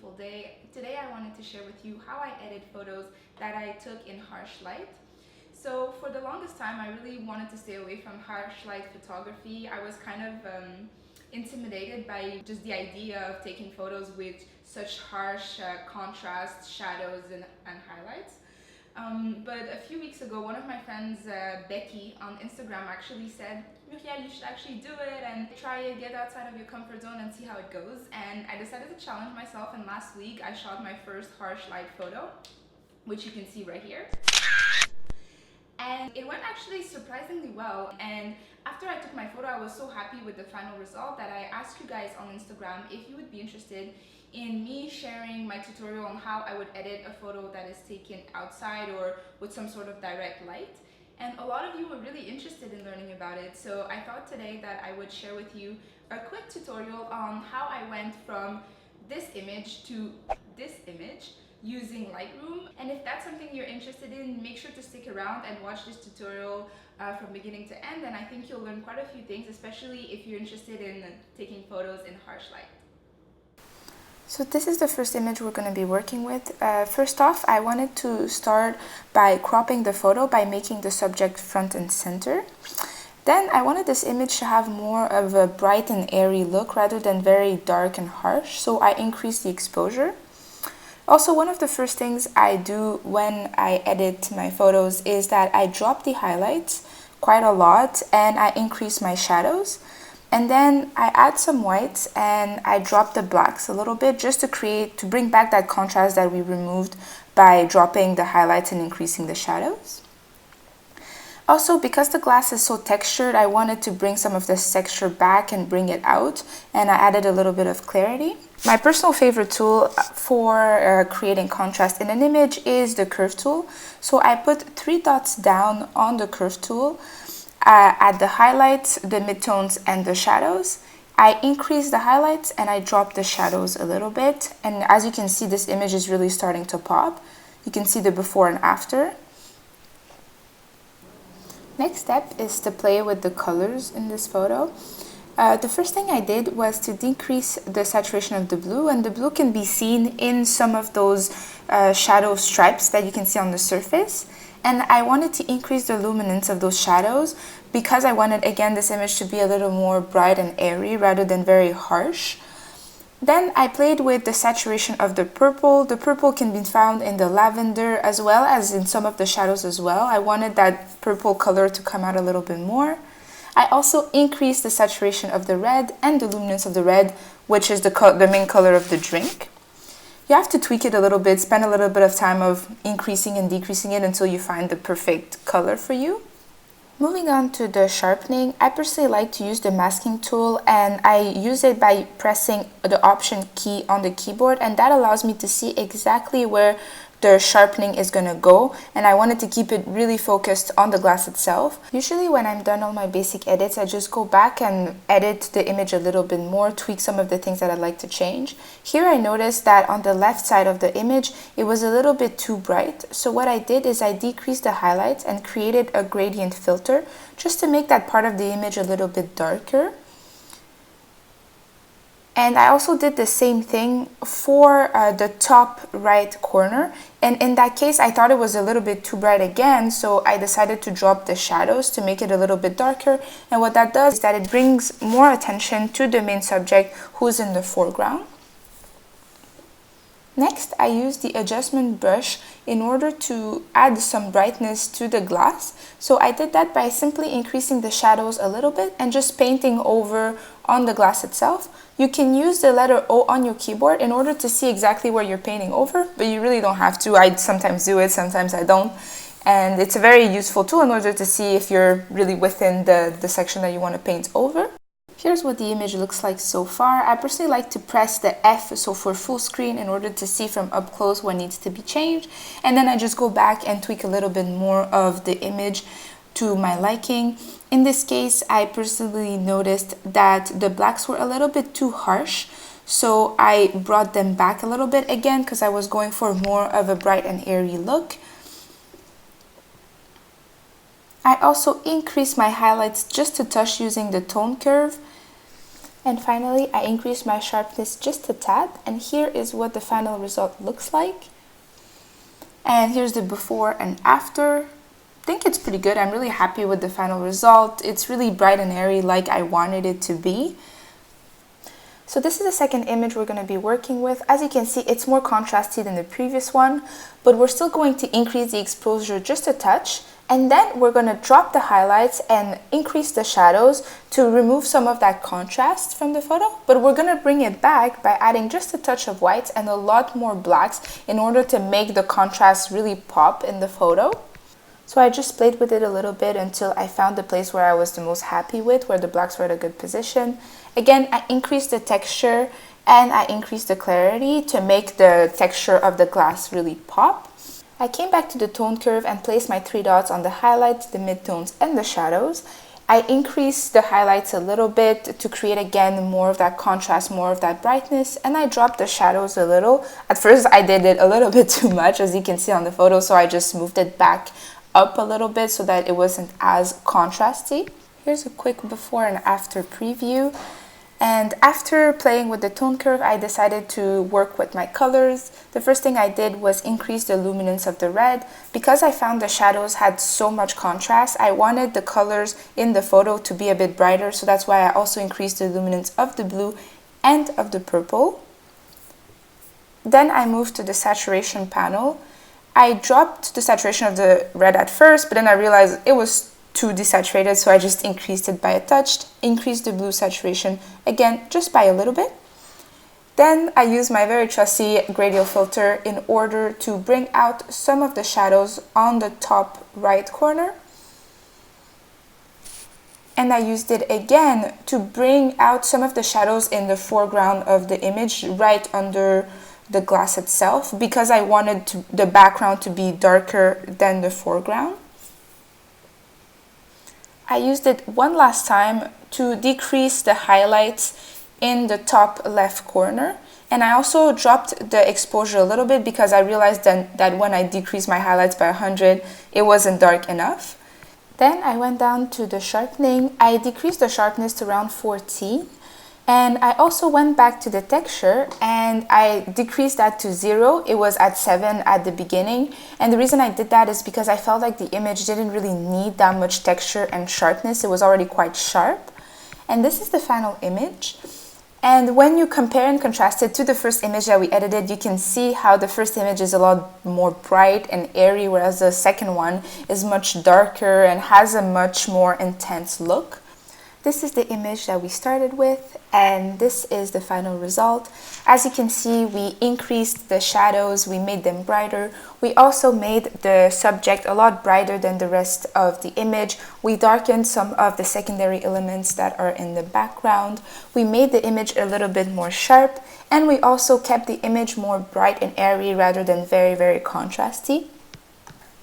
beautiful day. Today I wanted to share with you how I edit photos that I took in harsh light. So for the longest time I really wanted to stay away from harsh light photography. I was kind of intimidated by just the idea of taking photos with such harsh contrast, shadows and highlights. But a few weeks ago, one of my friends, Becky, on Instagram actually said, Muriel, you should actually do it and try it, get outside of your comfort zone and see how it goes. And I decided to challenge myself, and last week I shot my first harsh light photo, which you can see right here. And it went actually surprisingly well. And after I took my photo, I was so happy with the final result that I asked you guys on Instagram if you would be interested in me sharing my tutorial on how I would edit a photo that is taken outside or with some sort of direct light. And a lot of you were really interested in learning about it, so I thought today that I would share with you a quick tutorial on how I went from this image to this image using Lightroom. And if that's something you're interested in, make sure to stick around and watch this tutorial from beginning to end, and I think you'll learn quite a few things, especially if you're interested in taking photos in harsh light. So this is the first image we're going to be working with. First off, I wanted to start by cropping the photo by making the subject front and center. Then I wanted this image to have more of a bright and airy look rather than very dark and harsh, so I increased the exposure. Also, one of the first things I do when I edit my photos is that I drop the highlights quite a lot and I increase my shadows. And then I add some whites and I drop the blacks a little bit just to bring back that contrast that we removed by dropping the highlights and increasing the shadows. Also, because the glass is so textured, I wanted to bring some of this texture back and bring it out, and I added a little bit of clarity. My personal favorite tool for creating contrast in an image is the curve tool. So I put 3 dots down on the curve tool. At the highlights, the midtones, and the shadows. I increase the highlights and I drop the shadows a little bit. And as you can see, this image is really starting to pop. You can see the before and after. Next step is to play with the colors in this photo. The first thing I did was to decrease the saturation of the blue, and the blue can be seen in some of those shadow stripes that you can see on the surface. And I wanted to increase the luminance of those shadows because I wanted, again, this image to be a little more bright and airy rather than very harsh. Then I played with the saturation of the purple. The purple can be found in the lavender as well as in some of the shadows as well. I wanted that purple color to come out a little bit more. I also increased the saturation of the red and the luminance of the red, which is the main color of the drink. You have to tweak it a little bit, spend a little bit of time of increasing and decreasing it until you find the perfect color for you. Moving on to the sharpening, I personally like to use the masking tool, and I use it by pressing the Option key on the keyboard, and that allows me to see exactly where the sharpening is going to go, and I wanted to keep it really focused on the glass itself. Usually when I'm done all my basic edits, I just go back and edit the image a little bit more, tweak some of the things that I'd like to change. Here I noticed that on the left side of the image, it was a little bit too bright. So what I did is I decreased the highlights and created a gradient filter just to make that part of the image a little bit darker. And I also did the same thing for the top right corner. And in that case, I thought it was a little bit too bright again, so I decided to drop the shadows to make it a little bit darker. And what that does is that it brings more attention to the main subject who's in the foreground. Next, I used the adjustment brush in order to add some brightness to the glass. So I did that by simply increasing the shadows a little bit and just painting over on the glass itself. You can use the letter O on your keyboard in order to see exactly where you're painting over, but you really don't have to. I sometimes do it, sometimes I don't. And it's a very useful tool in order to see if you're really within the section that you want to paint over. Here's what the image looks like so far. I personally like to press the F, so for full screen, in order to see from up close what needs to be changed. And then I just go back and tweak a little bit more of the image to my liking. In this case, I personally noticed that the blacks were a little bit too harsh. So I brought them back a little bit again because I was going for more of a bright and airy look. I also increased my highlights just a touch using the tone curve. And finally, I increased my sharpness just a tad, and here is what the final result looks like. And here's the before and after. I think it's pretty good. I'm really happy with the final result. It's really bright and airy like I wanted it to be. So this is the second image we're going to be working with. As you can see, it's more contrasty than the previous one, but we're still going to increase the exposure just a touch. And then we're going to drop the highlights and increase the shadows to remove some of that contrast from the photo. But we're going to bring it back by adding just a touch of whites and a lot more blacks in order to make the contrast really pop in the photo. So I just played with it a little bit until I found the place where I was the most happy with, where the blacks were at a good position. Again, I increased the texture and I increased the clarity to make the texture of the glass really pop. I came back to the tone curve and placed my 3 dots on the highlights, the midtones, and the shadows. I increased the highlights a little bit to create again more of that contrast, more of that brightness, and I dropped the shadows a little. At first I did it a little bit too much, as you can see on the photo, so I just moved it back up a little bit so that it wasn't as contrasty. Here's a quick before and after preview. And after playing with the tone curve, I decided to work with my colors. The first thing I did was increase the luminance of the red. Because I found the shadows had so much contrast, I wanted the colors in the photo to be a bit brighter, so that's why I also increased the luminance of the blue and of the purple. Then I moved to the saturation panel. I dropped the saturation of the red at first, but then I realized it was too desaturated, so I just increased it by a touch, increased the blue saturation again just by a little bit. Then I used my very trusty gradient filter in order to bring out some of the shadows on the top right corner. And I used it again to bring out some of the shadows in the foreground of the image right under the glass itself, because I wanted the background to be darker than the foreground. I used it one last time to decrease the highlights in the top left corner, and I also dropped the exposure a little bit because I realized that when I decreased my highlights by 100, it wasn't dark enough. Then I went down to the sharpening. I decreased the sharpness to around 14. And I also went back to the texture and I decreased that to 0. It was at 7 at the beginning. And the reason I did that is because I felt like the image didn't really need that much texture and sharpness. It was already quite sharp. And this is the final image. And when you compare and contrast it to the first image that we edited, you can see how the first image is a lot more bright and airy, whereas the second one is much darker and has a much more intense look. This is the image that we started with, and this is the final result. As you can see, we increased the shadows, we made them brighter. We also made the subject a lot brighter than the rest of the image. We darkened some of the secondary elements that are in the background. We made the image a little bit more sharp, and we also kept the image more bright and airy rather than very, very contrasty.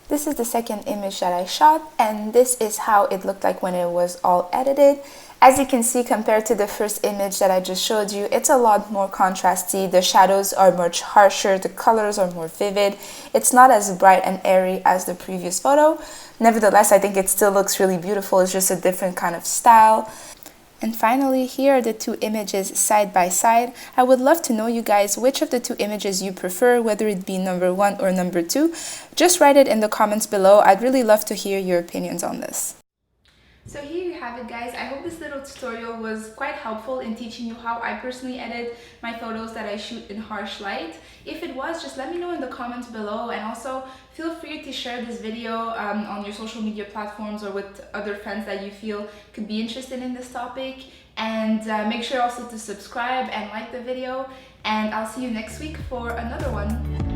This is the second image that I shot, and this is how it looked like when it was all edited. As you can see, compared to the first image that I just showed you, it's a lot more contrasty. The shadows are much harsher, the colors are more vivid. It's not as bright and airy as the previous photo. Nevertheless, I think it still looks really beautiful. It's just a different kind of style. And finally, here are the two images side by side. I would love to know, you guys, which of the two images you prefer, whether it be number 1 or number 2. Just write it in the comments below. I'd really love to hear your opinions on this. So here you have it, guys. I hope this little tutorial was quite helpful in teaching you how I personally edit my photos that I shoot in harsh light. If it was, just let me know in the comments below, and also feel free to share this video on your social media platforms or with other friends that you feel could be interested in this topic. And make sure also to subscribe and like the video, and I'll see you next week for another one.